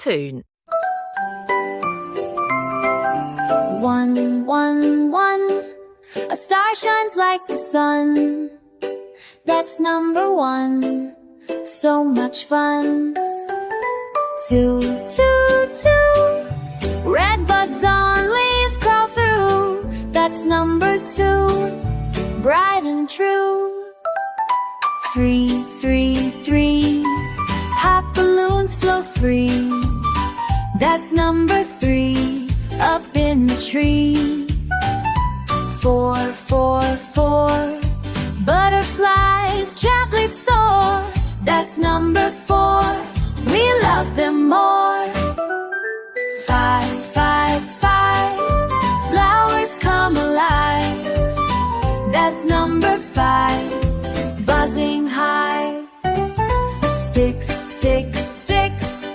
EgeToon. 1, 1, 1. A star shines like the sun. That's number 1. So much fun. 2, 2, 2. Red buds on leaves crawl through. That's number 2. Bright and true. 3, 3, 3. Hot balloons float free. That's number 3. Up in the tree. 4, 4, 4. Butterflies gently soar. That's number 4. We love them more. 5, 5, 5. Flowers come alive. That's number 5. Buzzing high. 6, 6, 6.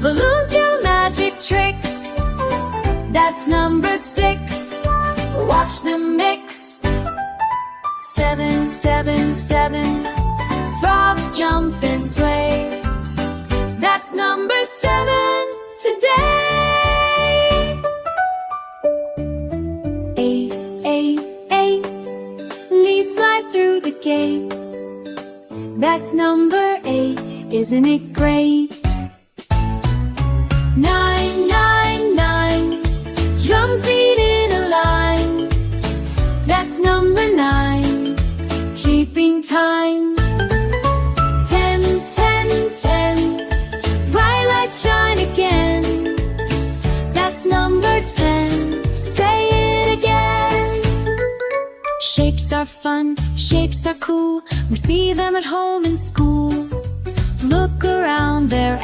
Balloons do magic tricks. That's number 6. Watch them mix. 7, 7, 7. Frogs jump and play. That's number 7 today. 8, 8, 8. Leaves fly through the gate. That's number 8. Isn't it great? 9, 9, 9. Drums beat in a line. That's number 9. Keeping time. 10, 10, 10. Bright lights shine again. That's number 10. Say it again. Shapes are fun, shapes are cool. We see them at home in school. Look around, they're